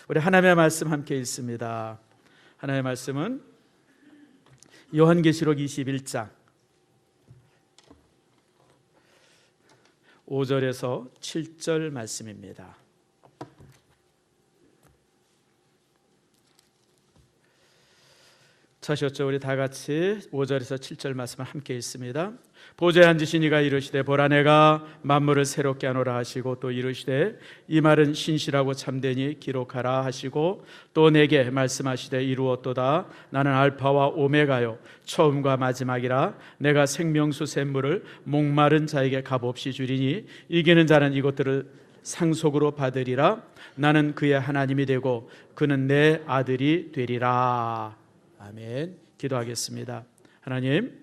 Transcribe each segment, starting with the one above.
우리 하나님의 말씀 함께 읽습니다. 하나님의 말씀은 요한계시록 21장 5절에서 7절 말씀입니다. 찾으셨죠? 우리 다 같이 5절에서 7절 말씀을 함께 읽습니다. 보좌에 앉으신 이가 이르시되 보라 내가 만물을 새롭게 하노라 하시고 또 이르시되 이 말은 신실하고 참되니 기록하라 하시고 또 내게 말씀하시되 이루었도다. 나는 알파와 오메가요 처음과 마지막이라. 내가 생명수 샘물을 목마른 자에게 값없이 주리니 이기는 자는 이것들을 상속으로 받으리라. 나는 그의 하나님이 되고 그는 내 아들이 되리라. 아멘. 기도하겠습니다. 하나님,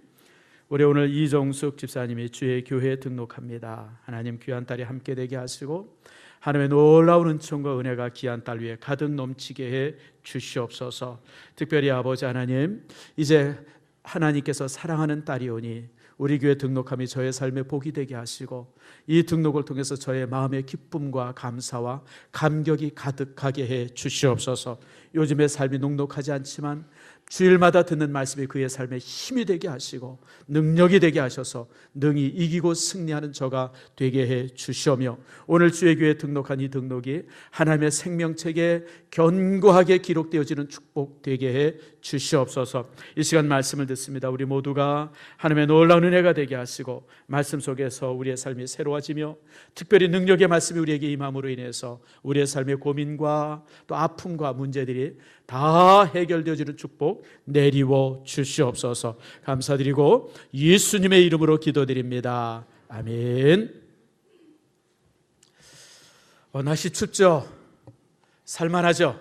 우리 오늘 이정숙 집사님이 주의 교회에 등록합니다. 하나님 귀한 딸이 함께 되게 하시고 하나님의 놀라운 은총과 은혜가 귀한 딸 위에 가득 넘치게 해 주시옵소서. 특별히 아버지 하나님, 이제 하나님께서 사랑하는 딸이오니 우리 교회 등록함이 저의 삶에 복이 되게 하시고 이 등록을 통해서 저의 마음의 기쁨과 감사와 감격이 가득하게 해 주시옵소서. 요즘의 삶이 녹록하지 않지만 주일마다 듣는 말씀이 그의 삶에 힘이 되게 하시고 능력이 되게 하셔서 능히 이기고 승리하는 저가 되게 해 주시오며 오늘 주의 교회에 등록한 이 등록이 하나님의 생명책에 견고하게 기록되어지는 축복 되게 해 주시옵소서. 이 시간 말씀을 듣습니다. 우리 모두가 하나님의 놀라운 은혜가 되게 하시고 말씀 속에서 우리의 삶이 새로워지며 특별히 능력의 말씀이 우리에게 임함으로 인해서 우리의 삶의 고민과 또 아픔과 문제들이 다 해결되어지는 축복 내리워 주시옵소서. 감사드리고 예수님의 이름으로 기도드립니다. 아멘. 날씨 춥죠? 살만하죠?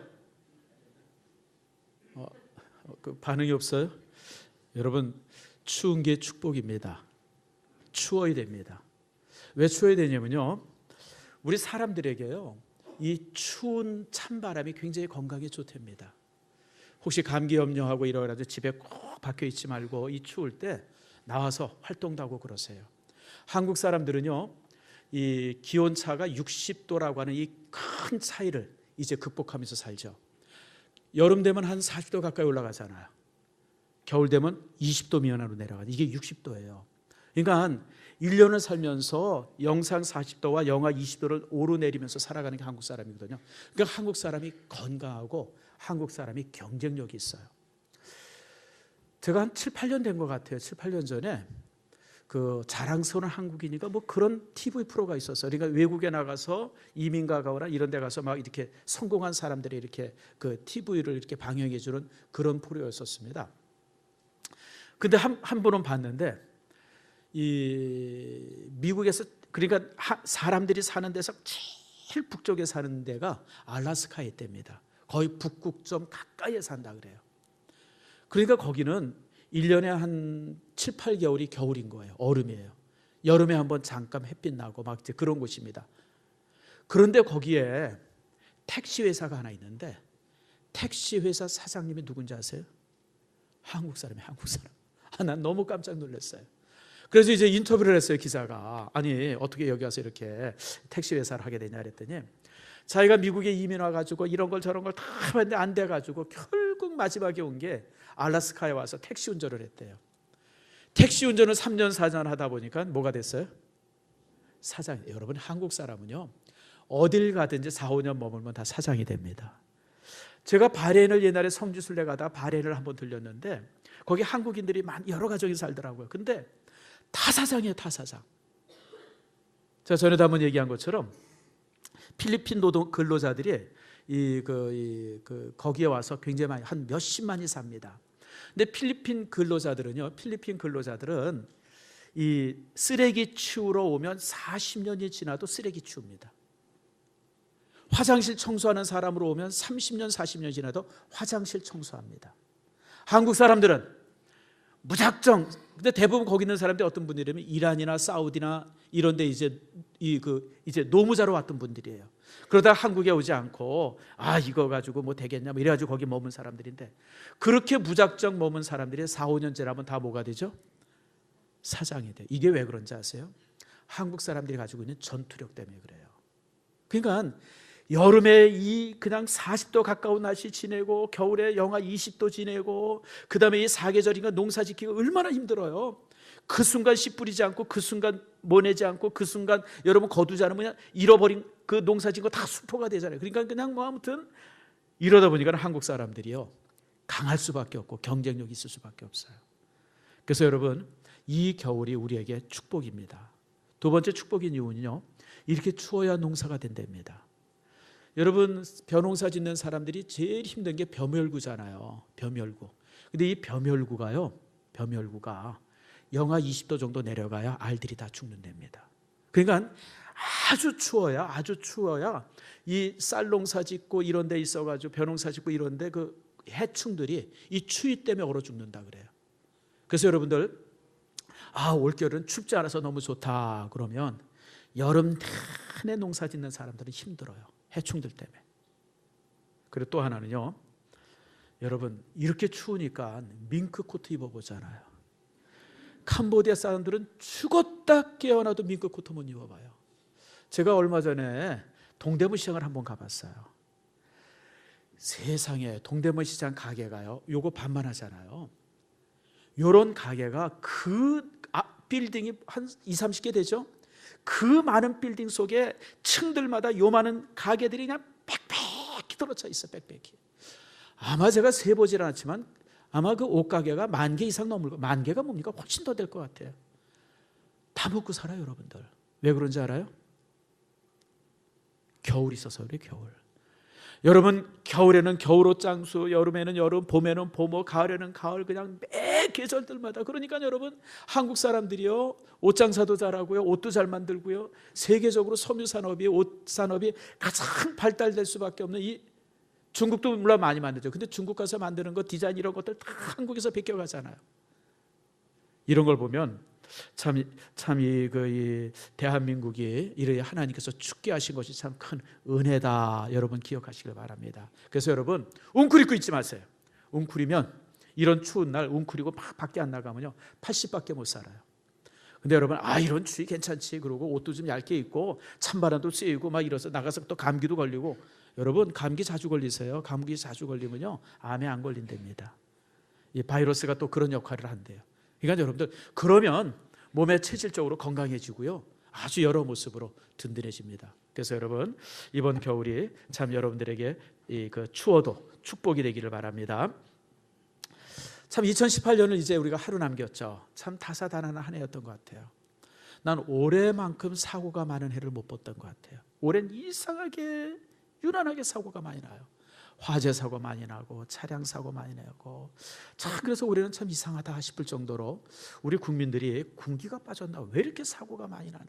그 반응이 없어요? 여러분, 추운 게 축복입니다. 추워야 됩니다. 왜 추워야 되냐면요, 우리 사람들에게요 이 추운 찬바람이 굉장히 건강에 좋답니다. 혹시 감기 염려하고 이러라도 집에 꼭 박혀 있지 말고 이 추울 때 나와서 활동도 하고 그러세요. 한국 사람들은요 이 기온차가 60도라고 하는 이 큰 차이를 이제 극복하면서 살죠. 여름 되면 한 40도 가까이 올라가잖아요. 겨울 되면 20도 미만으로 내려가요. 이게 60도예요. 그러니까 1년을 살면서 영상 40도와 영하 20도를 오르내리면서 살아가는 게 한국 사람이거든요. 그러니까 한국 사람이 건강하고 한국 사람이 경쟁력이 있어요. 제가 한 7, 8년 된 것 같아요. 7, 8년 전에 그 자랑스러운 한국인이가 뭐 그런 TV 프로가 있었어요. 그러니까 외국에 나가서 이민가 가거나 이런 데 가서 막 이렇게 성공한 사람들이 이렇게 그 TV를 이렇게 방영해 주는 그런 프로였었습니다. 근데 한 분은 봤는데 이 미국에서 그러니까 사람들이 사는 데서 제일 북쪽에 사는 데가 알래스카에 있답니다. 거의 북극 좀 가까이에 산다 그래요. 그러니까 거기는 1년에 한 7, 8개월이 겨울인 거예요. 얼음이에요. 여름에 한번 잠깐 햇빛 나고 막 이제 그런 곳입니다. 그런데 거기에 택시 회사가 하나 있는데 택시 회사 사장님이 누군지 아세요? 한국 사람이에요. 한국 사람. 난 너무 깜짝 놀랐어요. 그래서 이제 인터뷰를 했어요. 기자가. 아니 어떻게 여기 와서 이렇게 택시 회사를 하게 되냐 그랬더니 자기가 미국에 이민 와가지고 이런 걸 저런 걸 다 했는데 안 돼가지고 결국 마지막에 온 게 알래스카에 와서 택시 운전을 했대요. 택시 운전을 3년 4년 하다 보니까 뭐가 됐어요? 사장. 여러분 한국 사람은요 어딜 가든지 4, 5년 머물면 다 사장이 됩니다. 제가 바레인을 옛날에 성지순례 가다가 바레인을 한번 들렸는데 거기 한국인들이 여러 가족이 살더라고요. 근데 다 사장이에요. 다 사장. 제가 전에도 한번 얘기한 것처럼 필리핀 노동 근로자들이 거기에 와서 굉장히 많이 한 몇십만이 삽니다. 근데 필리핀 근로자들은 이 쓰레기 치우러 오면 40년이 지나도 쓰레기 치웁니다. 화장실 청소하는 사람으로 오면 30년, 40년 지나도 화장실 청소합니다. 한국 사람들은 무작정, 근데 대부분 거기 있는 사람들이 어떤 분들이냐면 이란이나 사우디나 이런 데 이제 노무자로 왔던 분들이에요. 그러다가 한국에 오지 않고 이거 가지고 뭐 되겠냐 뭐 이래가지고 거기 머문 사람들인데 그렇게 무작정 머문 사람들이 4, 5년 지나면 다 뭐가 되죠? 사장이 돼요. 이게 왜 그런지 아세요? 한국 사람들이 가지고 있는 전투력 때문에 그래요. 그러니까 여름에 이 그냥 40도 가까운 날씨 지내고 겨울에 영하 20도 지내고 그다음에 이 사계절인가 농사 짓기가 얼마나 힘들어요. 그 순간 씨 뿌리지 않고 그 순간 모내지 않고 그 순간 여러분 거두지 않으면 잃어버린 그 농사 짓은 거 다 수포가 되잖아요. 그러니까 그냥 뭐 아무튼 이러다 보니까 한국 사람들이요 강할 수밖에 없고 경쟁력이 있을 수밖에 없어요. 그래서 여러분 이 겨울이 우리에게 축복입니다. 두 번째 축복인 이유는요, 이렇게 추워야 농사가 된답니다. 여러분 벼농사 짓는 사람들이 제일 힘든 게 벼멸구잖아요. 벼멸구. 근데 이 벼멸구가 영하 20도 정도 내려가야 알들이 다 죽는답니다. 그러니까 아주 추워야 이 쌀농사 짓고 이런 데 있어가지고 벼농사 짓고 이런 데 그 해충들이 이 추위 때문에 얼어 죽는다 그래요. 그래서 여러분들 올겨울은 춥지 않아서 너무 좋다 그러면 여름 내내 농사 짓는 사람들은 힘들어요. 해충들 때문에. 그리고 또 하나는요, 여러분 이렇게 추우니까 밍크 코트 입어보잖아요. 캄보디아 사람들은 죽었다 깨어나도 밍크 코트 못 입어봐요. 제가 얼마 전에 동대문 시장을 한번 가봤어요. 세상에 동대문 시장 가게가요, 요거 반만 하잖아요. 요런 가게가 그 빌딩이 한 20, 30개 되죠. 그 많은 빌딩 속에 층들마다 요 많은 가게들이 그냥 빽빽히 들어차 있어. 빽빽히. 아마 제가 세보질 않았지만 아마 그 옷가게가 10,000개 이상 넘을 거. 10,000개가 뭡니까? 훨씬 더 될 것 같아요. 다 먹고 살아요, 여러분들. 왜 그런지 알아요? 겨울이 있어서 그래, 겨울. 여러분 겨울에는 겨울옷 장수, 여름에는 여름, 봄에는 봄옷, 가을에는 가을, 그냥 매 계절들마다. 그러니까 여러분 한국 사람들이요 옷 장사도 잘하고요, 옷도 잘 만들고요, 세계적으로 섬유 산업이, 옷 산업이 가장 발달될 수밖에 없는 이 중국도 물론 많이 만들죠. 근데 중국 가서 만드는 거 디자인 이런 것들 다 한국에서 베껴가잖아요. 이런 걸 보면 이 대한민국이 이렇게 하나님께서 춥게 하신 것이 참 큰 은혜다. 여러분 기억하시길 바랍니다. 그래서 여러분 웅크리고 있지 마세요. 웅크리면 이런 추운 날 웅크리고 막 밖에 안 나가면요 80밖에 못 살아요. 근데 여러분 이런 추위 괜찮지 그러고 옷도 좀 얇게 입고 찬바람도 쐬고 막 이래서 나가서 또 감기도 걸리고. 여러분 감기 자주 걸리세요. 감기 자주 걸리면요 암에 안 걸린답니다. 이 바이러스가 또 그런 역할을 한대요. 그러니까 여러분들 그러면 몸에 체질적으로 건강해지고요 아주 여러 모습으로 든든해집니다. 그래서 여러분 이번 겨울이 참 여러분들에게 그 추워도 축복이 되기를 바랍니다. 참 2018년을 이제 우리가 하루 남겼죠. 참 다사다난한 한 해였던 것 같아요. 난 올해만큼 사고가 많은 해를 못 봤던 것 같아요. 올해는 이상하게 유난하게 사고가 많이 나요. 화재 사고 많이 나고 차량 사고 많이 나고 참 그래서 올해는 참 이상하다 싶을 정도로 우리 국민들이 군기가 빠졌나, 왜 이렇게 사고가 많이 나나.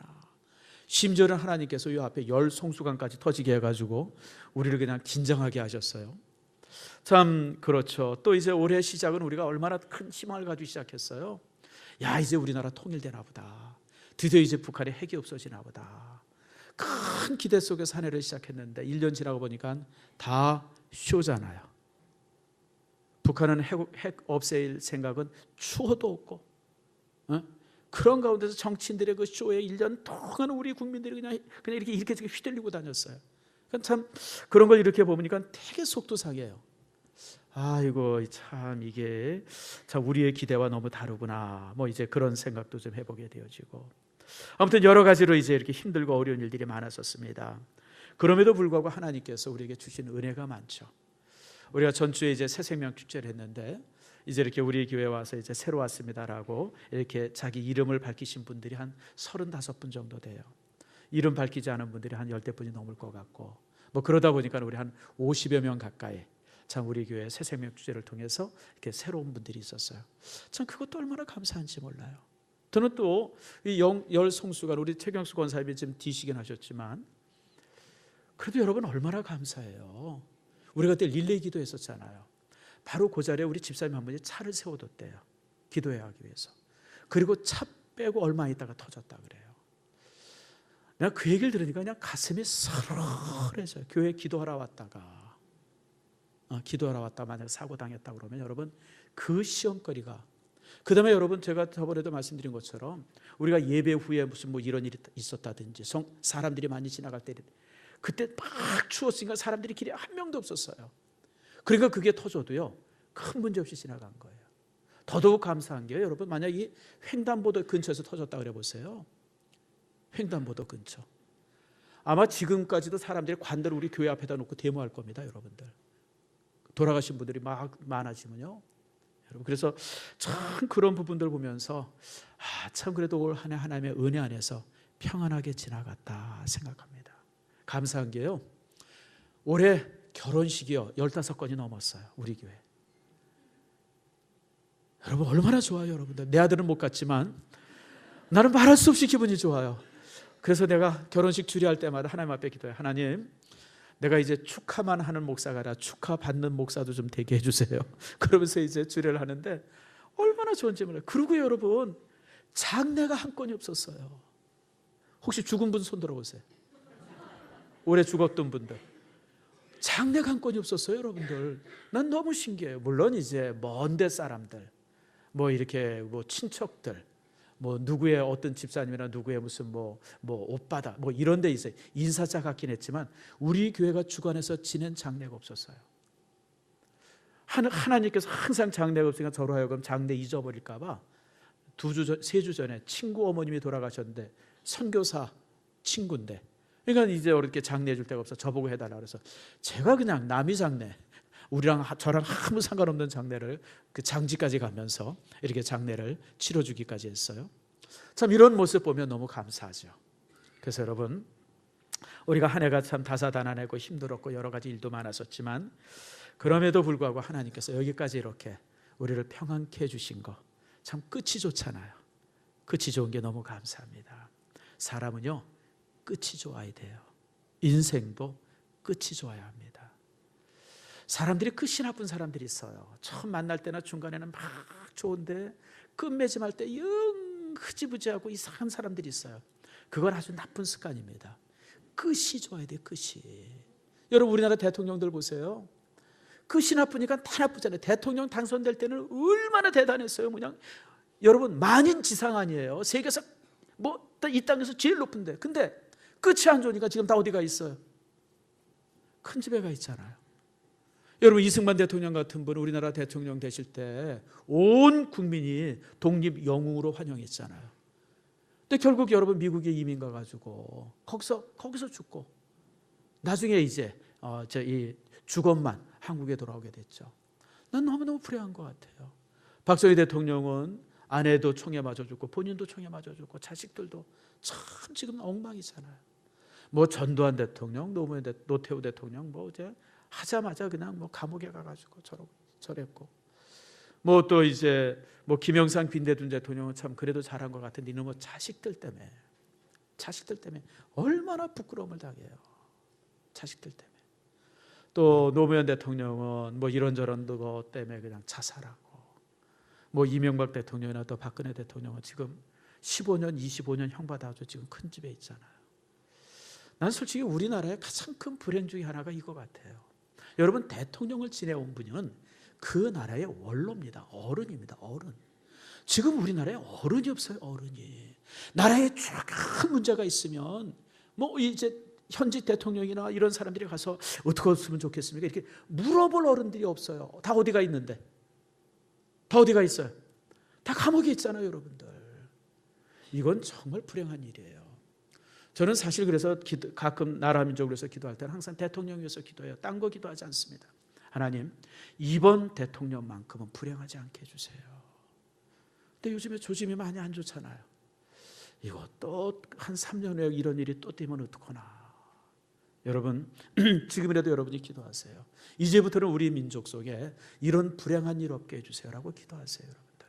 심지어는 하나님께서 이 앞에 열 송수관까지 터지게 해가지고 우리를 그냥 긴장하게 하셨어요. 참 그렇죠. 또 이제 올해 시작은 우리가 얼마나 큰 희망을 가지고 시작했어요. 야 이제 우리나라 통일되나 보다. 드디어 이제 북한의 핵이 없어지나 보다. 큰 기대 속에서 한 해를 시작했는데 1년 지나고 보니까 다 쇼잖아요. 북한은 핵 없앨 생각은 추호도 없고, 그런 가운데서 정치인들의 그 쇼에 1년 동안 우리 국민들이 그냥 이렇게 휘둘리고 다녔어요. 참 그런 걸 이렇게 보니까 되게 속도 상해요. 아이고 참 이게 참 우리의 기대와 너무 다르구나. 뭐 이제 그런 생각도 좀 해보게 되어지고. 아무튼 여러 가지로 이제 이렇게 힘들고 어려운 일들이 많았었습니다. 그럼에도 불구하고 하나님께서 우리에게 주신 은혜가 많죠. 우리가 전주에 이제 새생명 축제를 했는데 이제 이렇게 우리 교회 와서 이제 새로 왔습니다라고 이렇게 자기 이름을 밝히신 분들이 한 35분 정도 돼요. 이름 밝히지 않은 분들이 한 10대분이 넘을 것 같고, 뭐 그러다 보니까 우리 한 50여 명 가까이 참 우리 교회 새생명 축제를 통해서 이렇게 새로운 분들이 있었어요. 참 그것도 얼마나 감사한지 몰라요. 저는 또 이 열 송수관 우리 최경수 권사님이 지금 뒤시긴 하셨지만 그래도 여러분 얼마나 감사해요. 우리가 그때 릴레이 기도했었잖아요. 바로 그 자리에 우리 집사님 한 분이 차를 세워뒀대요. 기도해야 하기 위해서. 그리고 차 빼고 얼마 있다가 터졌다 그래요. 내가 그 얘기를 들으니까 그냥 가슴이 서늘해져요. 교회 기도하러 왔다가 만약 사고 당했다 그러면 여러분 그 시험거리가, 그 다음에 여러분 제가 저번에도 말씀드린 것처럼 우리가 예배 후에 무슨 뭐 이런 일이 있었다든지 사람들이 많이 지나갈 때 그때 막 추웠으니까 사람들이 길에 한 명도 없었어요. 그러니까 그게 터져도요 큰 문제 없이 지나간 거예요. 더더욱 감사한 게요, 여러분, 만약 이 횡단보도 근처에서 터졌다 그래 보세요. 횡단보도 근처. 아마 지금까지도 사람들이 관대를 우리 교회 앞에다 놓고 데모할 겁니다, 여러분들. 돌아가신 분들이 막 많아지면요. 여러분, 그래서 참 그런 부분들 보면서 참 그래도 올 한 해 하나님의 은혜 안에서 평안하게 지나갔다 생각합니다. 감사한 게요, 올해 결혼식이요 15건이 넘었어요, 우리 교회. 여러분 얼마나 좋아요, 여러분들. 내 아들은 못 갔지만 나는 말할 수 없이 기분이 좋아요. 그래서 내가 결혼식 주례할 때마다 하나님 앞에 기도해요. 하나님, 내가 이제 축하만 하는 목사가 아니라 축하받는 목사도 좀 되게 해주세요. 그러면서 이제 주례를 하는데 얼마나 좋은지 몰라요. 그리고 여러분, 장례가 한 건이 없었어요. 혹시 죽은 분 손 들어보세요. 올해 죽었던 분들. 장례가 한 건이 없었어요, 여러분들. 난 너무 신기해요. 물론 이제 먼데 사람들, 뭐 이렇게 뭐 친척들, 뭐 누구의 어떤 집사님이나 누구의 무슨 뭐 오빠다 뭐 이런 데 있어요. 인사자 같긴 했지만 우리 교회가 주관해서 지낸 장례가 없었어요. 하나님께서 항상 장례가 없으니까 저로 하여금 장례 잊어버릴까 봐 3주 전에 친구 어머님이 돌아가셨는데 선교사 친구인데, 그러니까 이제 이렇게 장례 줄 데가 없어 저보고 해달라 그래서 제가 그냥 남이 장례, 우리랑 저랑 아무 상관없는 장례를 그 장지까지 가면서 이렇게 장례를 치러주기까지 했어요. 참 이런 모습 보면 너무 감사하죠. 그래서 여러분, 우리가 한 해가 참 다사다난하고 힘들었고 여러 가지 일도 많았었지만 그럼에도 불구하고 하나님께서 여기까지 이렇게 우리를 평안케 해주신 거 참 끝이 좋잖아요. 끝이 좋은 게 너무 감사합니다. 사람은요 끝이 좋아야 돼요. 인생도 끝이 좋아야 합니다. 사람들이 끝이 나쁜 사람들이 있어요. 처음 만날 때나 중간에는 막 좋은데 끝맺음할 때 영 흐지부지하고 이상한 사람들이 있어요. 그건 아주 나쁜 습관입니다. 끝이 좋아야 돼요. 끝이. 여러분, 우리나라 대통령들 보세요. 끝이 나쁘니까 다 나쁘잖아요. 대통령 당선될 때는 얼마나 대단했어요. 그냥 여러분, 만인지상 아니에요. 세계에서 뭐 이 땅에서 제일 높은데, 근데 끝이 안 좋으니까 지금 다 어디가 있어요? 큰 집에 가 있잖아요. 여러분, 이승만 대통령 같은 분은 우리나라 대통령 되실 때 온 국민이 독립 영웅으로 환영했잖아요. 근데 결국 여러분 미국에 이민 가가지고 거기서 죽고 나중에 이제 이 주검만 한국에 돌아오게 됐죠. 난 너무너무 불행한 것 같아요. 박정희 대통령은 아내도 총에 맞아 죽고 본인도 총에 맞아 죽고 자식들도 참 지금 엉망이잖아요. 뭐 전두환 대통령, 노태우 대통령 뭐 이제 하자마자 그냥 뭐 감옥에 가가지고 저랬고, 뭐 또 이제 뭐 김영삼 빈대준 대통령은 참 그래도 잘한 것 같은데 이놈의 자식들 때문에 얼마나 부끄러움을 당해요. 자식들 때문에. 또 노무현 대통령은 뭐 이런저런 것 때문에 그냥 자살하고, 뭐 이명박 대통령이나 또 박근혜 대통령은 지금 15년, 25년 형 받아가지고 지금 큰 집에 있잖아요. 난 솔직히 우리나라의 가장 큰 불행 중에 하나가 이거 같아요. 여러분, 대통령을 지내온 분은 그 나라의 원로입니다. 어른입니다. 어른. 지금 우리나라에 어른이 없어요. 어른이. 나라에 큰 문제가 있으면 뭐 이제 현직 대통령이나 이런 사람들이 가서 어떻게 했으면 좋겠습니까? 이렇게 물어볼 어른들이 없어요. 다 어디가 있는데? 다 어디가 있어요? 다 감옥에 있잖아요, 여러분들. 이건 정말 불행한 일이에요. 저는 사실 그래서 가끔 나라 민족을 위해서 기도할 때는 항상 대통령 위해서 기도해요. 딴 거 기도하지 않습니다. 하나님, 이번 대통령만큼은 불행하지 않게 해주세요. 근데 요즘에 조짐이 많이 안 좋잖아요. 이거 또 한 3년 후에 이런 일이 또 되면 어떡하나. 여러분, 지금이라도 여러분이 기도하세요. 이제부터는 우리 민족 속에 이런 불행한 일 없게 해주세요라고 기도하세요, 여러분들.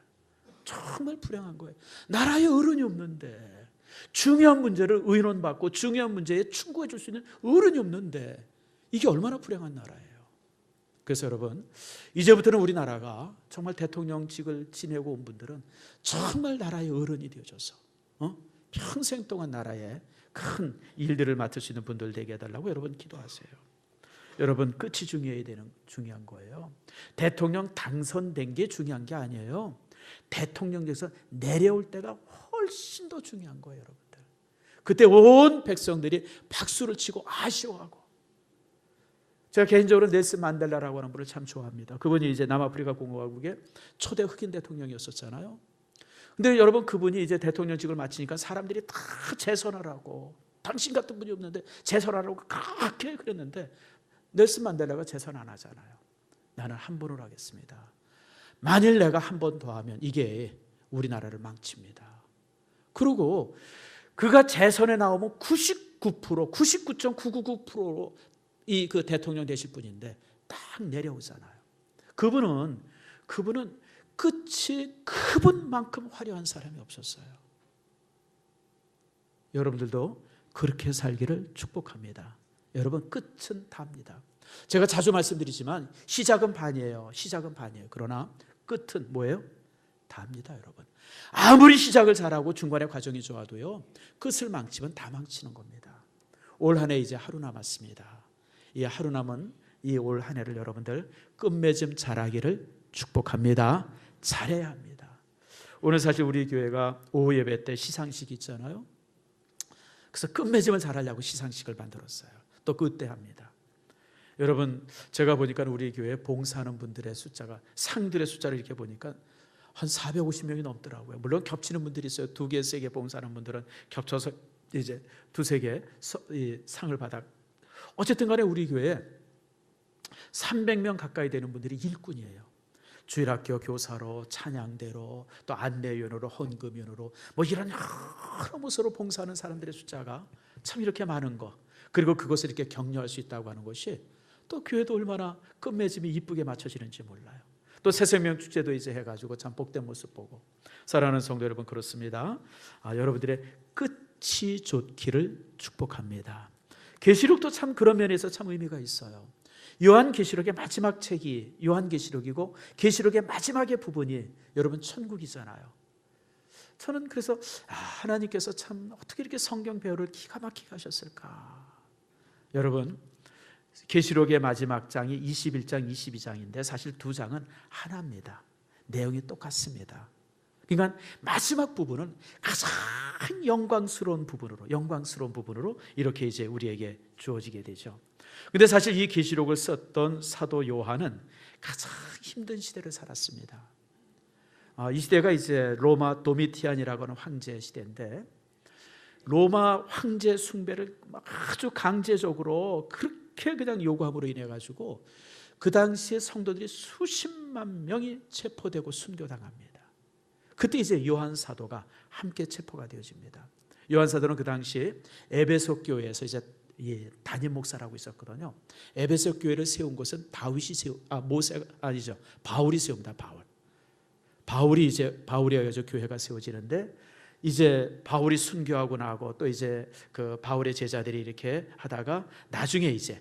정말 불행한 거예요. 나라에 어른이 없는데, 중요한 문제를 의논받고 중요한 문제에 충고해 줄 수 있는 어른이 없는데 이게 얼마나 불행한 나라예요. 그래서 여러분, 이제부터는 우리나라가 정말 대통령직을 지내고 온 분들은 정말 나라의 어른이 되어줘서 평생 동안 나라에 큰 일들을 맡을 수 있는 분들 되게 해달라고 여러분 기도하세요. 여러분, 끝이 중요한 거예요. 대통령 당선된 게 중요한 게 아니에요. 대통령에서 내려올 때가 훨씬 더 중요한 거예요, 여러분들. 그때 온 백성들이 박수를 치고 아쉬워하고. 제가 개인적으로 넬슨 만델라라고 하는 분을 참 좋아합니다. 그분이 이제 남아프리카 공화국의 초대 흑인 대통령이었었잖아요. 근데 여러분, 그분이 이제 대통령직을 마치니까 사람들이 다 재선하라고, 당신 같은 분이 없는데 재선하라고 그렇게 그랬는데 넬슨 만델라가 재선 안 하잖아요. 나는 한 번으로 하겠습니다. 만일 내가 한 번 더 하면 이게 우리나라를 망칩니다. 그리고 그가 재선에 나오면 99%, 99.999%로 이 그 대통령 되실 분인데 딱 내려오잖아요. 그분은 끝이 그분만큼 화려한 사람이 없었어요. 여러분들도 그렇게 살기를 축복합니다. 여러분, 끝은 답니다. 제가 자주 말씀드리지만 시작은 반이에요. 시작은 반이에요. 그러나 끝은 뭐예요? 답니다, 여러분. 아무리 시작을 잘하고 중간에 과정이 좋아도요, 끝을 망치면 다 망치는 겁니다. 올 한 해 이제 하루 남았습니다. 이 하루 남은 이 올 한 해를 여러분들 끝맺음 잘하기를 축복합니다. 잘해야 합니다. 오늘 사실 우리 교회가 오후 예배 때 시상식이 있잖아요. 그래서 끝맺음을 잘하려고 시상식을 만들었어요. 또 그때 합니다. 여러분, 제가 보니까 우리 교회 봉사하는 분들의 숫자가, 상들의 숫자를 이렇게 보니까 한 450명이 넘더라고요. 물론 겹치는 분들이 있어요. 2개, 3개 봉사하는 분들은 겹쳐서 이제 2, 3개 상을 받아. 어쨌든 간에 우리 교회에 300명 가까이 되는 분들이 일꾼이에요. 주일학교 교사로, 찬양대로, 또 안내위원으로, 헌금위원으로, 뭐 이런 여러 모습으로 봉사하는 사람들의 숫자가 참 이렇게 많은 거, 그리고 그것을 이렇게 격려할 수 있다고 하는 것이 또 교회도 얼마나 끝맺음이 이쁘게 맞춰지는지 몰라요. 또 새생명 축제도 이제 해가지고 참 복된 모습 보고. 사랑하는 성도 여러분, 그렇습니다. 여러분들의 끝이 좋기를 축복합니다. 계시록도 참 그런 면에서 참 의미가 있어요. 요한계시록의 마지막 책이 요한계시록이고, 계시록의 마지막의 부분이 여러분 천국이잖아요. 저는 그래서 하나님께서 참 어떻게 이렇게 성경 배열을 기가 막히게 하셨을까. 여러분, 계시록의 마지막 장이 21장, 22장인데 사실 두 장은 하나입니다. 내용이 똑같습니다. 그러니까 마지막 부분은 가장 영광스러운 부분으로 이렇게 이제 우리에게 주어지게 되죠. 근데 사실 이 계시록을 썼던 사도 요한은 가장 힘든 시대를 살았습니다. 이 시대가 이제 로마 도미티안이라고 하는 황제 시대인데, 로마 황제 숭배를 아주 강제적으로 그렇게 그냥 요구함으로 인해 가지고 그 당시에 성도들이 수십만 명이 체포되고 순교당합니다. 그때 이제 요한 사도가 함께 체포가 되어집니다. 요한 사도는 그 당시 에베소 교회에서 이제 담임 목사라고 있었거든요. 에베소 교회를 세운 것은 바울이 세웁니다. 바울이 해가지고 교회가 세워지는데, 이제 바울이 순교하고 나고 또 이제 그 바울의 제자들이 이렇게 하다가 나중에 이제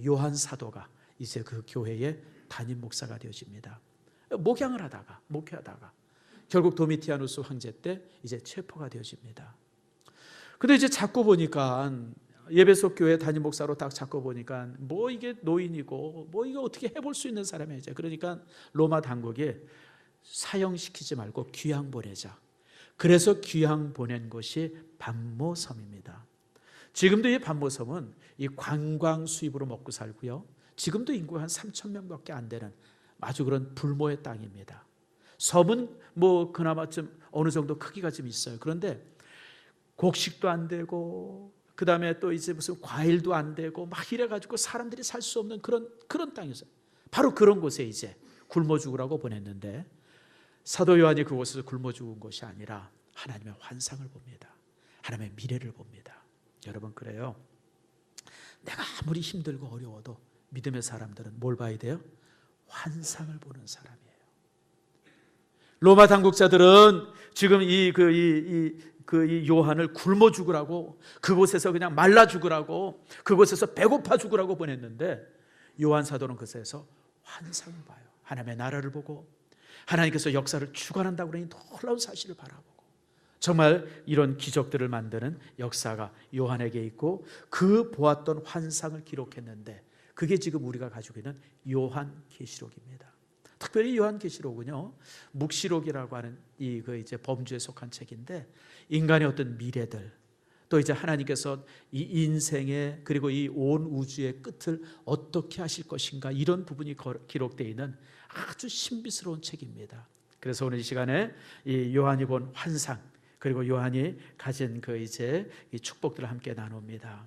요한 사도가 이제 그 교회의 담임 목사가 되어집니다. 목회하다가 결국 도미티아누스 황제 때 이제 체포가 되어집니다. 근데 이제 자꾸 보니까 예배소 교회 담임 목사로 딱 잡고 보니까 뭐 이게 노인이고 뭐 이거 어떻게 해볼 수 있는 사람이야. 그러니까 로마 당국이 사형시키지 말고 귀양 보내자. 그래서 귀양 보낸 것이 반모섬입니다. 지금도 이 반모섬은 이 관광 수입으로 먹고 살고요. 지금도 인구가 한 3,000명밖에 안 되는 아주 그런 불모의 땅입니다. 섬은 뭐 그나마 좀 어느 정도 크기가 좀 있어요. 그런데 곡식도 안 되고, 그 다음에 또 이제 무슨 과일도 안 되고 막 이래가지고 사람들이 살 수 없는 그런 땅이었어요. 바로 그런 곳에 이제 굶어 죽으라고 보냈는데, 사도 요한이 그곳에서 굶어 죽은 것이 아니라 하나님의 환상을 봅니다. 하나님의 미래를 봅니다. 여러분, 그래요. 내가 아무리 힘들고 어려워도 믿음의 사람들은 뭘 봐야 돼요? 환상을 보는 사람이에요. 로마 당국자들은 지금 이 요한을 굶어 죽으라고, 그곳에서 그냥 말라 죽으라고, 그곳에서 배고파 죽으라고 보냈는데, 요한 사도는 그곳에서 환상을 봐요. 하나님의 나라를 보고 하나님께서 역사를 주관한다고 그러니 놀라운 사실을 바라보고, 정말 이런 기적들을 만드는 역사가 요한에게 있고 그 보았던 환상을 기록했는데, 그게 지금 우리가 가지고 있는 요한계시록입니다. 특별히 요한계시록은요, 묵시록이라고 하는 이제 범주에 속한 책인데, 인간의 어떤 미래들, 또 이제 하나님께서 이 인생의 그리고 이 온 우주의 끝을 어떻게 하실 것인가, 이런 부분이 기록되어 있는 아주 신비스러운 책입니다. 그래서 오늘 이 시간에 이 요한이 본 환상, 그리고 요한이 가진 그 이제 이 축복들을 함께 나눕니다.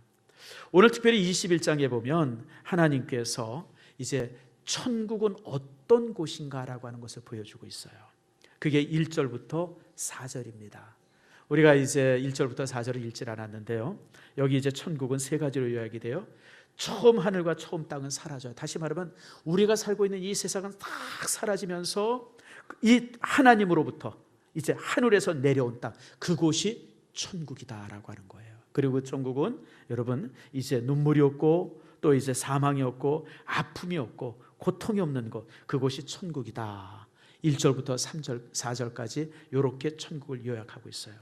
오늘 특별히 21장에 보면 하나님께서 이제 천국은 어떤 곳인가라고 하는 것을 보여주고 있어요. 그게 1절부터 4절입니다. 우리가 이제 1절부터 4절을 읽질 않았는데요, 여기 이제 천국은 세 가지로 요약이 돼요. 처음 하늘과 처음 땅은 사라져요. 다시 말하면 우리가 살고 있는 이 세상은 딱 사라지면서 이 하나님으로부터 이제 하늘에서 내려온 땅, 그곳이 천국이다라고 하는 거예요. 그리고 그 천국은 여러분 이제 눈물이 없고 또 이제 사망이 없고 아픔이 없고 고통이 없는 곳, 그곳이 천국이다. 1절부터 3절, 4절까지 이렇게 천국을 요약하고 있어요.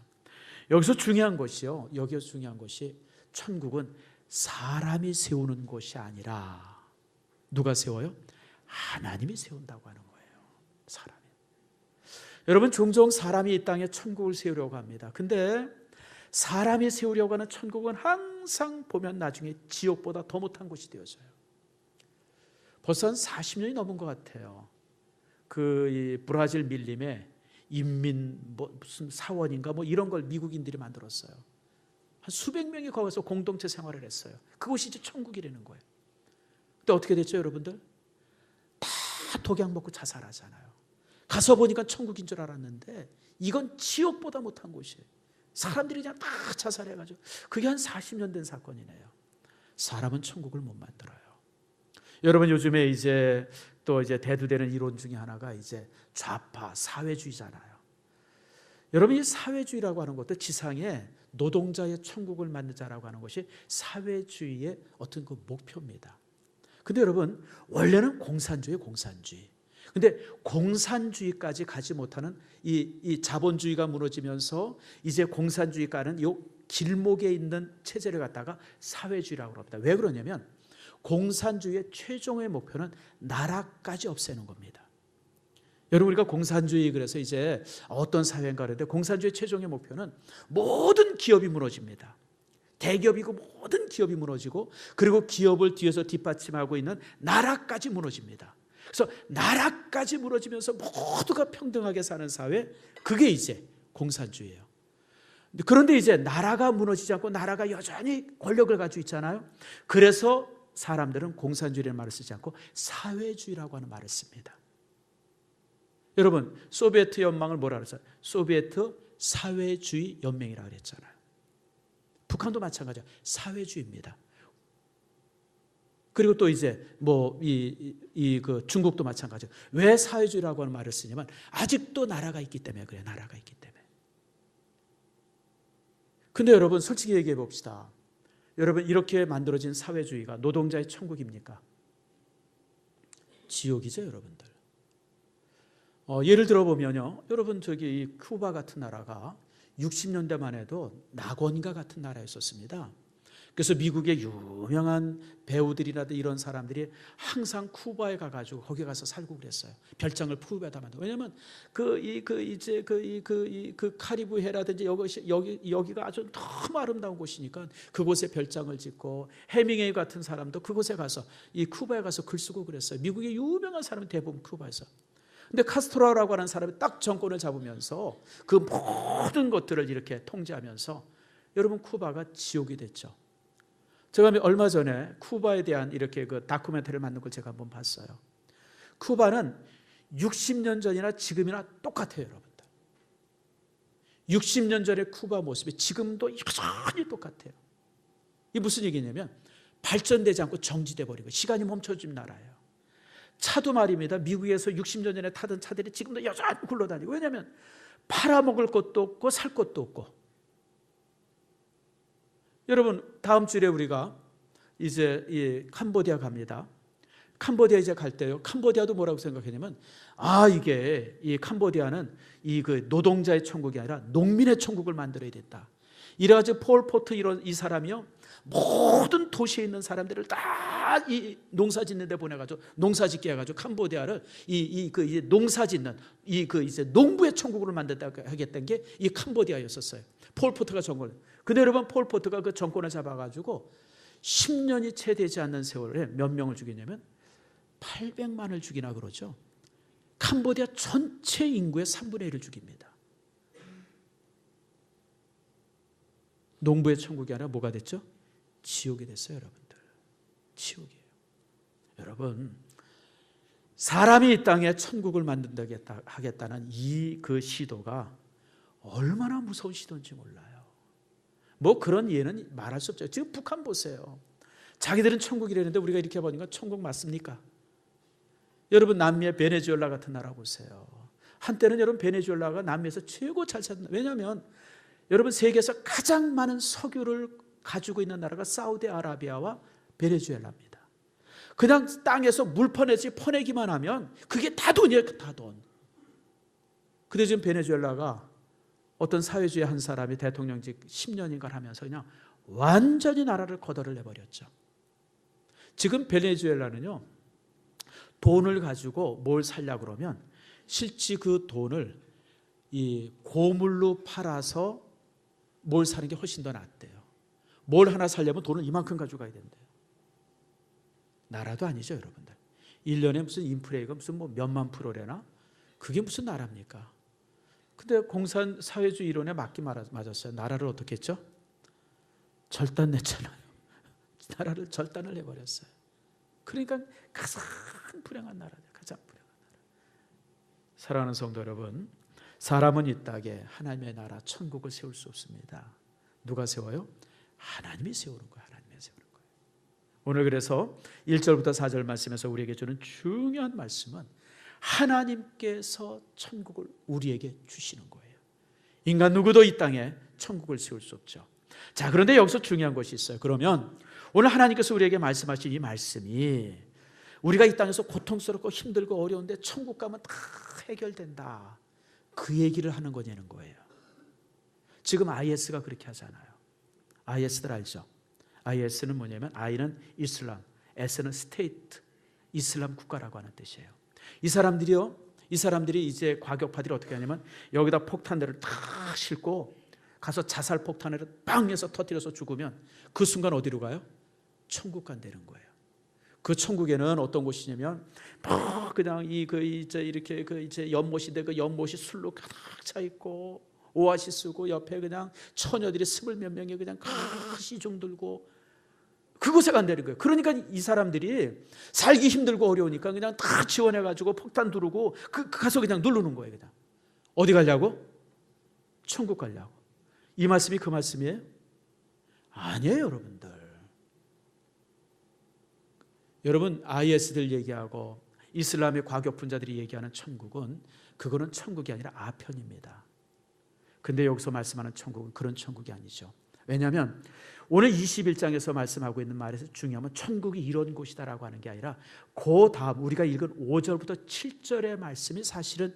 여기서 중요한 것이요, 여기서 중요한 것이 천국은 사람이 세우는 곳이 아니라 누가 세워요? 하나님이 세운다고 하는 거예요. 사람이. 여러분, 종종 사람이 이 땅에 천국을 세우려고 합니다. 근데 사람이 세우려고 하는 천국은 항상 보면 나중에 지옥보다 더 못한 곳이 되어져요. 벌써 한 40년이 넘은 것 같아요. 이 브라질 밀림에 인민 무슨 사원인가 이런 걸 미국인들이 만들었어요. 한 수백 명이 거기서 공동체 생활을 했어요. 그곳이 이제 천국이라는 거예요. 근데 어떻게 됐죠, 여러분들? 다 독약 먹고 자살하잖아요. 가서 보니까 천국인 줄 알았는데 이건 지옥보다 못한 곳이에요. 사람들이 그냥 다 자살해가지고, 그게 한 40년 된 사건이네요. 사람은 천국을 못 만들어요. 여러분, 요즘에 이제 또 이제 대두되는 이론 중에 하나가 이제 좌파 사회주의잖아요. 여러분, 이 사회주의라고 하는 것도 지상에 노동자의 천국을 만들자라고 하는 것이 사회주의의 어떤 그 목표입니다. 근데 여러분, 원래는 공산주의. 근데 공산주의까지 가지 못하는 이 자본주의가 무너지면서 이제 공산주의가는 이 길목에 있는 체제를 갖다가 사회주의라고 합니다. 왜 그러냐면 공산주의의 최종의 목표는 나라까지 없애는 겁니다. 여러분, 우리가 공산주의, 그래서 이제 어떤 사회인가 그런데 공산주의 최종의 목표는 모든 기업이 무너집니다. 대기업이고 모든 기업이 무너지고, 그리고 기업을 뒤에서 뒷받침하고 있는 나라까지 무너집니다. 그래서 나라까지 무너지면서 모두가 평등하게 사는 사회, 그게 이제 공산주의예요. 그런데 이제 나라가 무너지지 않고 나라가 여전히 권력을 가지고 있잖아요. 그래서 사람들은 공산주의라는 말을 쓰지 않고 사회주의라고 하는 말을 씁니다. 여러분, 소비에트 연맹을 뭐라 그랬어요? 소비에트 사회주의 연맹이라고 그랬잖아요. 북한도 마찬가지야. 사회주의입니다. 그리고 또 이제 그 중국도 마찬가지예요. 왜 사회주의라고 하는 말을 쓰냐면 아직도 나라가 있기 때문에 그래요. 나라가 있기 때문에. 근데 여러분, 솔직히 얘기해 봅시다. 여러분, 이렇게 만들어진 사회주의가 노동자의 천국입니까? 지옥이죠, 여러분들. 예를 들어 보면요, 여러분, 저기 이 쿠바 같은 나라가 60년대만 해도 낙원과 같은 나라였었습니다. 그래서 미국의 유명한 배우들이라든지 이런 사람들이 항상 쿠바에 가가지고 거기 가서 살고 그랬어요. 별장을 푸베에다 만들고. 왜냐하면 그 카리브해라든지 여기가 아주 너무 아름다운 곳이니까 그곳에 별장을 짓고, 해밍웨이 같은 사람도 그곳에 가서 이 쿠바에 가서 글 쓰고 그랬어요. 미국의 유명한 사람은 대부분 쿠바에서. 근데 카스트로라고 하는 사람이 딱 정권을 잡으면서 그 모든 것들을 이렇게 통제하면서 여러분, 쿠바가 지옥이 됐죠. 제가 얼마 전에 쿠바에 대한 이렇게 그 다큐멘터리를 만든 걸 제가 한번 봤어요. 쿠바는 60년 전이나 지금이나 똑같아요, 여러분들. 60년 전의 쿠바 모습이 지금도 여전히 똑같아요. 이게 무슨 얘기냐면 발전되지 않고 정지돼 버리고 시간이 멈춰진 나라예요. 차도 말입니다. 미국에서 60년 전에 타던 차들이 지금도 여전히 굴러다니고. 왜냐하면 팔아먹을 것도 없고 살 것도 없고. 여러분, 다음 주에 우리가 이제 이 캄보디아 갑니다. 캄보디아 이제 갈 때요, 캄보디아도 뭐라고 생각했냐면 이게 이 캄보디아는 그 노동자의 천국이 아니라 농민의 천국을 만들어야 됐다. 이래가지고 폴 포트 이 사람이요, 모든 도시에 있는 사람들을 다 이 농사 짓는 데 보내가지고 농사 짓게 해가지고 캄보디아를 이제 농사 짓는 이제 농부의 천국으로 만들다 하겠다는 게 이 캄보디아였었어요. 폴 포트가 정권. 근데 여러분, 폴포트가 그 정권을 잡아가지고 10년이 채 되지 않는 세월에 몇 명을 죽이냐면 800만을 죽이나 그러죠. 캄보디아 전체 인구의 3분의 1을 죽입니다. 농부의 천국이 아니라 뭐가 됐죠? 지옥이 됐어요, 여러분들. 지옥이에요. 여러분, 사람이 이 땅에 천국을 만든다고 하겠다는 그 시도가 얼마나 무서운 시도인지 몰라요. 뭐 그런 예는 말할 수 없죠. 지금 북한 보세요. 자기들은 천국이라는데 우리가 이렇게 보니까 천국 맞습니까? 여러분, 남미의 베네수엘라 같은 나라 보세요. 한때는 여러분, 베네수엘라가 남미에서 최고 잘 살던, 왜냐하면 여러분, 세계에서 가장 많은 석유를 가지고 있는 나라가 사우디아라비아와 베네수엘라입니다. 그냥 땅에서 물 퍼내기만 하면 그게 다 돈이에요. 다 돈. 근데 지금 베네수엘라가 어떤 사회주의 한 사람이 대통령직 10년인가 하면서 그냥 완전히 나라를 거덜을 내버렸죠. 지금 베네수엘라는요, 돈을 가지고 뭘 살려고 그러면 실제 그 돈을 이 고물로 팔아서 뭘 사는 게 훨씬 더 낫대요. 뭘 하나 살려면 돈을 이만큼 가져가야 된대요. 나라도 아니죠, 여러분들. 1년에 무슨 인플레이가 무슨 뭐 몇만 프로래나? 그게 무슨 나라입니까? 근데 공산 사회주의 이론에 맞았어요. 나라를 어떻게 했죠? 절단 냈잖아요. 나라를 절단을 해버렸어요. 그러니까 가장 불행한 나라죠. 가장 불행한 나라. 사랑하는 성도 여러분, 사람은 이 땅에 하나님의 나라 천국을 세울 수 없습니다. 누가 세워요? 하나님이 세우는 거예요. 하나님이 세우는 거예요. 오늘 그래서 1절부터 4절 말씀에서 우리에게 주는 중요한 말씀은 하나님께서 천국을 우리에게 주시는 거예요. 인간 누구도 이 땅에 천국을 세울 수 없죠. 자, 그런데 여기서 중요한 것이 있어요. 그러면 오늘 하나님께서 우리에게 말씀하신 이 말씀이 우리가 이 땅에서 고통스럽고 힘들고 어려운데 천국 가면 다 해결된다, 그 얘기를 하는 거냐는 거예요. 지금 IS가 그렇게 하잖아요. IS들 알죠? IS는 뭐냐면 I는 이슬람, S는 스테이트, 이슬람 국가라고 하는 뜻이에요. 이 사람들이 이제 과격파들이 어떻게 하냐면 여기다 폭탄들을 탁 싣고 가서 자살 폭탄을 빵 해서 터뜨려서 죽으면 그 순간 어디로 가요? 천국 간다는 거예요. 그 천국에는 어떤 곳이냐면 그냥 이렇게 이제 연못인데 그 연못이 술로 가득 차 있고 오아시스고 옆에 그냥 처녀들이 20몇 명이 그냥 시중 들고 그곳에 간다는 거예요. 그러니까 이 사람들이 살기 힘들고 어려우니까 그냥 다 지원해가지고 폭탄 두르고 가서 그냥 누르는 거예요. 그냥 어디 가려고? 천국 가려고. 이 말씀이 그 말씀이에요? 아니에요, 여러분들. 여러분, IS들 얘기하고 이슬람의 과격분자들이 얘기하는 천국은 그거는 천국이 아니라 아편입니다. 근데 여기서 말씀하는 천국은 그런 천국이 아니죠. 왜냐하면 오늘 21장에서 말씀하고 있는 말에서 중요하면 천국이 이런 곳이다라고 하는 게 아니라 그 다음 우리가 읽은 5절부터 7절의 말씀이 사실은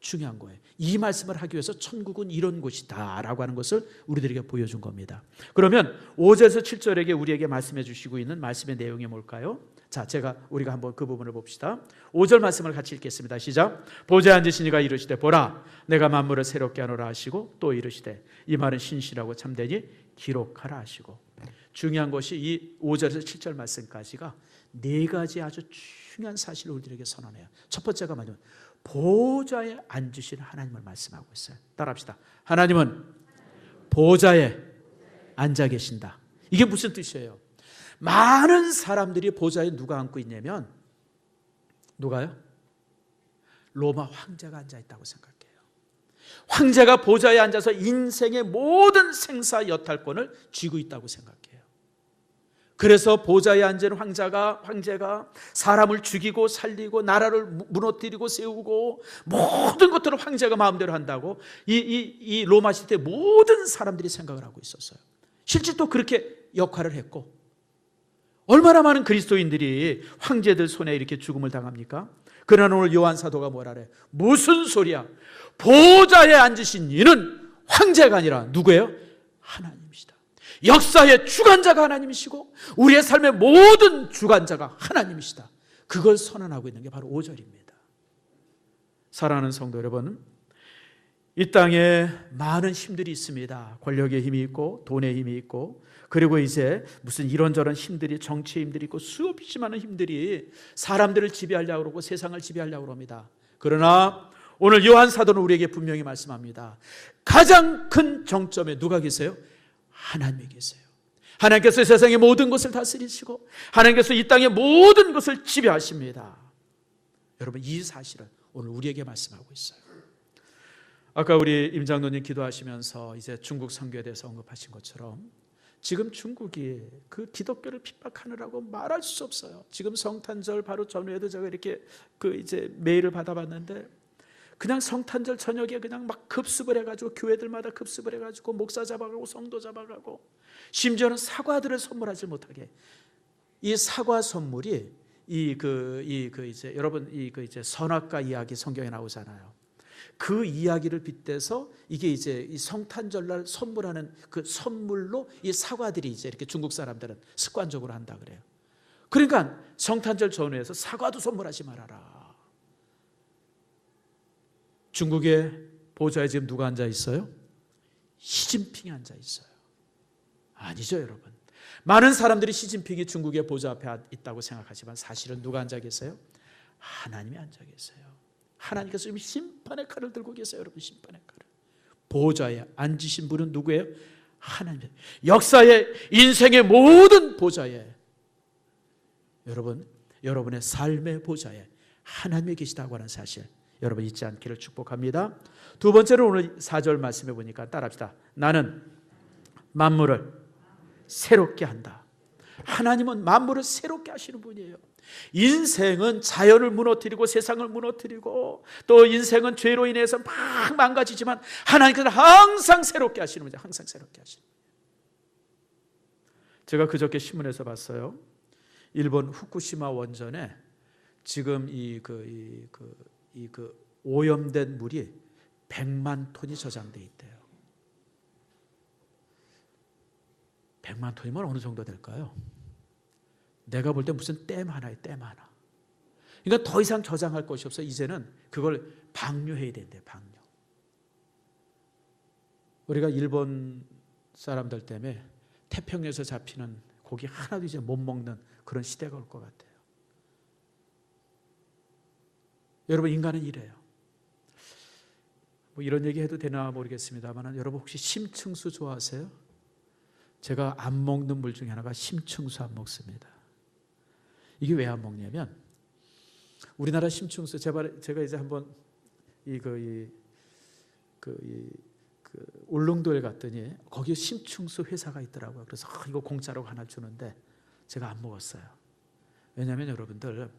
중요한 거예요. 이 말씀을 하기 위해서 천국은 이런 곳이다 라고 하는 것을 우리들에게 보여준 겁니다. 그러면 5절에서 7절에게 우리에게 말씀해 주시고 있는 말씀의 내용이 뭘까요? 자, 우리가 한번 그 부분을 봅시다. 5절 말씀을 같이 읽겠습니다. 시작. 보좌에 앉으신 이가 이르시되 보라, 내가 만물을 새롭게 하노라 하시고 또 이르시되 이 말은 신실하고 참되니 기록하라 하시고. 중요한 것이 이 5절에서 7절 말씀까지가 네 가지 아주 중요한 사실을 우리들에게 선언해요. 첫 번째가 뭐냐면 보좌에 앉으신 하나님을 말씀하고 있어요. 따라합시다. 하나님은 보좌에 앉아 계신다. 이게 무슨 뜻이에요? 많은 사람들이 보좌에 누가 앉고 있냐면 누가요? 로마 황제가 앉아 있다고 생각해요. 황제가 보좌에 앉아서 인생의 모든 생사 여탈권을 쥐고 있다고 생각해요. 그래서 보좌에 앉은 황제가 사람을 죽이고 살리고 나라를 무너뜨리고 세우고 모든 것들을 황제가 마음대로 한다고 이 로마 시대 모든 사람들이 생각을 하고 있었어요. 실제 또 그렇게 역할을 했고, 얼마나 많은 그리스도인들이 황제들 손에 이렇게 죽음을 당합니까? 그러나 오늘 요한 사도가 뭐라 그래? 무슨 소리야? 보좌에 앉으신 이는 황제가 아니라 누구예요? 하나님이시다. 역사의 주관자가 하나님이시고 우리의 삶의 모든 주관자가 하나님이시다. 그걸 선언하고 있는 게 바로 5절입니다. 사랑하는 성도 여러분, 이 땅에 많은 힘들이 있습니다. 권력의 힘이 있고 돈의 힘이 있고, 그리고 이제 무슨 이런저런 힘들이, 정치의 힘들이 있고, 수없이 많은 힘들이 사람들을 지배하려고 그러고 세상을 지배하려고 합니다. 그러나 오늘 요한 사도는 우리에게 분명히 말씀합니다. 가장 큰 정점에 누가 계세요? 하나님이 계세요. 하나님께서 세상의 모든 것을 다스리시고 하나님께서 이 땅의 모든 것을 지배하십니다. 여러분, 이 사실을 오늘 우리에게 말씀하고 있어요. 아까 우리 임 장로님 기도하시면서 이제 중국 선교에 대해서 언급하신 것처럼 지금 중국이 그 기독교를 핍박하느라고 말할 수 없어요. 지금 성탄절 바로 전후에도 제가 이렇게 이제 메일을 받아봤는데, 그냥 성탄절 저녁에 그냥 막 급습을 해가지고 교회들마다 급습을 해가지고 목사 잡아가고 성도 잡아가고, 심지어는 사과들을 선물하지 못하게, 이 사과 선물이 이제 여러분 이제 선악과 이야기 성경에 나오잖아요. 그 이야기를 빗대서 이게 이제 이 성탄절날 선물하는 그 선물로 이 사과들이 이제 이렇게 중국 사람들은 습관적으로 한다 그래요. 그러니까 성탄절 전후에서 사과도 선물하지 말아라. 중국의 보좌에 지금 누가 앉아 있어요? 시진핑이 앉아 있어요. 아니죠, 여러분. 많은 사람들이 시진핑이 중국의 보좌 앞에 있다고 생각하지만 사실은 누가 앉아 계세요? 하나님이 앉아 계세요. 하나님께서 지금 심판의 칼을 들고 계세요. 여러분, 심판의 칼을. 보좌에 앉으신 분은 누구예요? 하나님. 역사의, 인생의 모든 보좌에, 여러분의 삶의 보좌에 하나님이 계시다고 하는 사실, 여러분 잊지 않기를 축복합니다. 두 번째로 오늘 4절 말씀해 보니까 따라합시다. 나는 만물을 새롭게 한다. 하나님은 만물을 새롭게 하시는 분이에요. 인생은 자연을 무너뜨리고 세상을 무너뜨리고 또 인생은 죄로 인해서 막 망가지지만 하나님께서는 항상 새롭게 하시는 분이에요. 항상 새롭게 하시는 분이에요. 제가 그저께 신문에서 봤어요. 일본 후쿠시마 원전에 지금 오염된 물이 100만 톤이 저장돼 있대요. 100만 톤이면 어느 정도 될까요? 내가 볼 때 무슨 댐 하나에 댐 하나. 그러니까 더 이상 저장할 것이 없어. 이제는 그걸 방류해야 된대요. 방류. 우리가 일본 사람들 때문에 태평양에서 잡히는 고기 하나도 이제 못 먹는 그런 시대가 올 것 같아요. 여러분, 인간은 이래요. 뭐 이런 얘기 해도 되나 모르겠습니다만, 여러분 혹시 심층수 좋아하세요? 제가 안 먹는 물 중에 하나가 심층수 안 먹습니다. 이게 왜 안 먹냐면, 우리나라 심층수, 제가 이제 한번 울릉도에 갔더니 거기 심층수 회사가 있더라고요. 그래서 이거 공짜로 하나 주는데 제가 안 먹었어요. 왜냐하면 여러분들,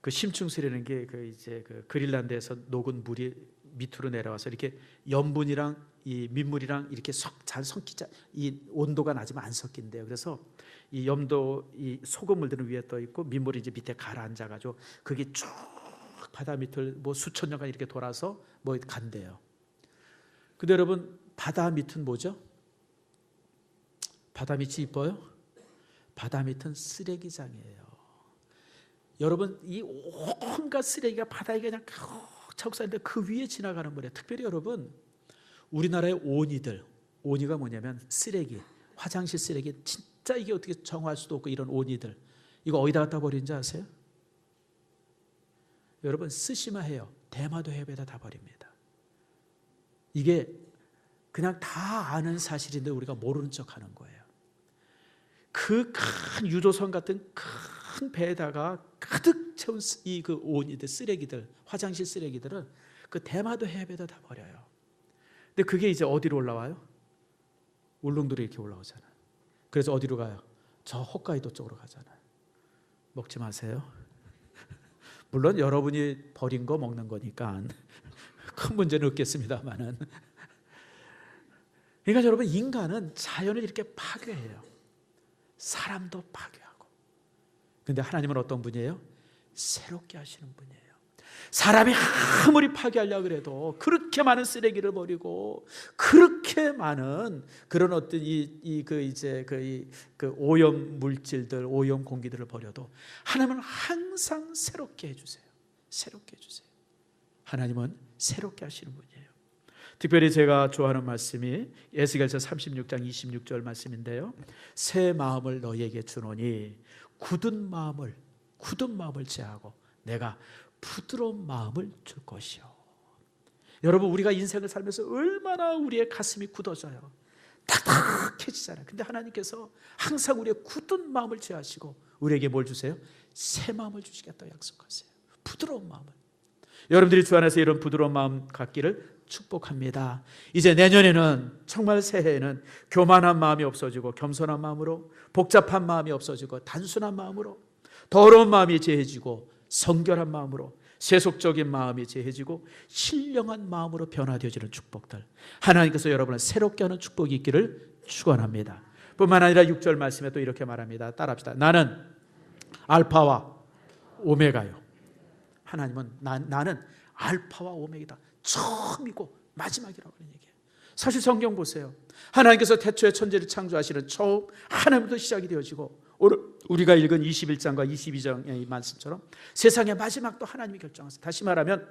그 심층수라는 게 이제 그린란드에서 녹은 물이 밑으로 내려와서 이렇게 염분이랑 이 민물이랑 이렇게 잘 섞이자, 이 온도가 낮으면 안 섞인대요. 그래서 이 이 소금물들은 위에 떠 있고 민물이 이제 밑에 가라앉아가지고 그게 쭉 바다 밑을 뭐 수천 년간 이렇게 돌아서 뭐 간대요. 근데 여러분, 바다 밑은 뭐죠? 바다 밑이 이뻐요? 바다 밑은 쓰레기장이에요. 여러분, 이 온갖 쓰레기가 바다에 그냥 차고 쌓이는데 그 위에 지나가는 거예요. 특별히 여러분, 우리나라의 온이가 뭐냐면 쓰레기, 화장실 쓰레기, 진짜 이게 어떻게 정화할 수도 없고 이런 온이들, 이거 어디다 갖다 버리는지 아세요? 여러분, 스시마 해요. 대마도 해협에다 다 버립니다. 이게 그냥 다 아는 사실인데 우리가 모르는 척 하는 거예요. 그 큰 유조선 같은 큰 배에다가 가득 채운 온이들, 쓰레기들, 화장실 쓰레기들을 그 대마도 해협에다 다 버려요. 근데 그게 이제 어디로 올라와요? 울릉도로 이렇게 올라오잖아요. 그래서 어디로 가요? 저 홋카이도 쪽으로 가잖아요. 먹지 마세요. 물론 여러분이 버린 거 먹는 거니까 큰 문제는 없겠습니다만은. 그러니까 여러분, 인간은 자연을 이렇게 파괴해요. 사람도 파괴하고. 그런데 하나님은 어떤 분이에요? 새롭게 하시는 분이에요. 사람이 아무리 파괴하려고 그래도 그렇게 많은 쓰레기를 버리고 그렇게 많은 그런 어떤 오염 물질들, 오염 공기들을 버려도 하나님은 항상 새롭게 해주세요. 새롭게 해주세요. 하나님은 새롭게 하시는 분이에요. 특별히 제가 좋아하는 말씀이 에스겔서 36장 26절 말씀인데요. 새 마음을 너희에게 주노니 굳은 마음을 제하고 내가 부드러운 마음을 줄 것이요. 여러분, 우리가 인생을 살면서 얼마나 우리의 가슴이 굳어져요. 딱딱해지잖아요. 근데 하나님께서 항상 우리의 굳은 마음을 제하시고 우리에게 뭘 주세요? 새 마음을 주시겠다고 약속하세요. 부드러운 마음을. 여러분들이 주 안에서 이런 부드러운 마음 갖기를 축복합니다. 이제 내년에는, 정말 새해에는 교만한 마음이 없어지고 겸손한 마음으로, 복잡한 마음이 없어지고 단순한 마음으로, 더러운 마음이 제해지고 성결한 마음으로, 세속적인 마음이 제해지고 신령한 마음으로 변화되어지는 축복들, 하나님께서 여러분을 새롭게 하는 축복이 있기를 축원합니다. 뿐만 아니라 6절 말씀에 또 이렇게 말합니다. 따라합시다. 나는 알파와 오메가요. 하나님은 나는 알파와 오메가다. 처음이고 마지막이라고 하는 얘기예요. 사실 성경 보세요. 하나님께서 태초에 천지를 창조하시는 처음, 하나님부터 시작이 되어지고, 우리가 읽은 21장과 22장의 말씀처럼 세상의 마지막도 하나님이 결정하세요. 다시 말하면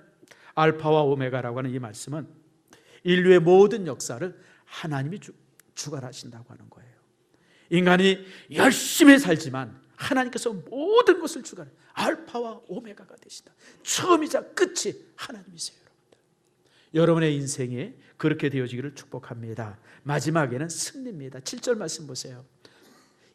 알파와 오메가라고 하는 이 말씀은 인류의 모든 역사를 하나님이 주관하신다고 하는 거예요. 인간이 열심히 살지만 하나님께서 모든 것을 주관해요. 알파와 오메가가 되신다. 처음이자 끝이 하나님이세요. 여러분의 인생이 그렇게 되어지기를 축복합니다. 마지막에는 승리입니다. 7절 말씀 보세요.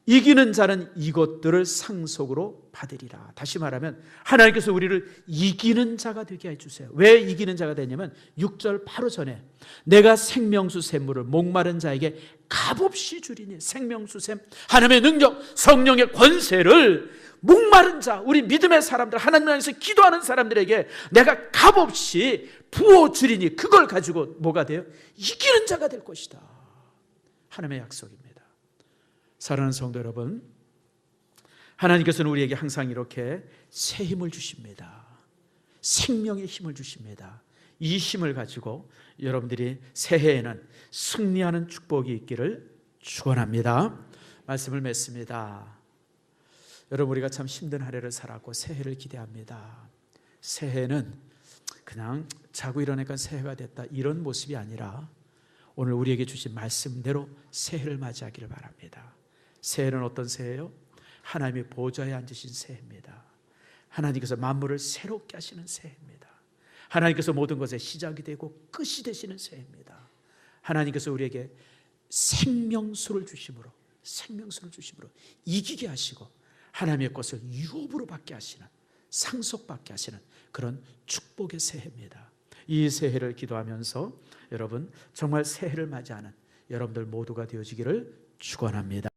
이기는 자는 이것들을 상속으로 받으리라. 다시 말하면 하나님께서 우리를 이기는 자가 되게 해주세요. 왜 이기는 자가 되냐면 6절 바로 전에 내가 생명수 샘물을 목마른 자에게 값없이 주리니, 생명수 샘, 하나님의 능력, 성령의 권세를 목마른 자, 우리 믿음의 사람들, 하나님 안에서 기도하는 사람들에게 내가 값없이 부어주리니, 그걸 가지고 뭐가 돼요? 이기는 자가 될 것이다. 하나님의 약속입니다. 사랑하는 성도 여러분, 하나님께서는 우리에게 항상 이렇게 새 힘을 주십니다. 생명의 힘을 주십니다. 이 힘을 가지고 여러분들이 새해에는 승리하는 축복이 있기를 축원합니다. 말씀을 맺습니다. 여러분, 우리가 참 힘든 한 해를 살았고 새해를 기대합니다. 새해는 그냥 자고 일어나니까 새해가 됐다, 이런 모습이 아니라 오늘 우리에게 주신 말씀대로 새해를 맞이하기를 바랍니다. 새해는 어떤 새해요? 하나님의 보좌에 앉으신 새해입니다. 하나님께서 만물을 새롭게 하시는 새해입니다. 하나님께서 모든 것의 시작이 되고 끝이 되시는 새해입니다. 하나님께서 우리에게 생명수를 주심으로 이기게 하시고 하나님의 것을 유업으로 받게 하시는, 상속받게 하시는 그런 축복의 새해입니다. 이 새해를 기도하면서 여러분, 정말 새해를 맞이하는 여러분들 모두가 되어지기를 축원합니다.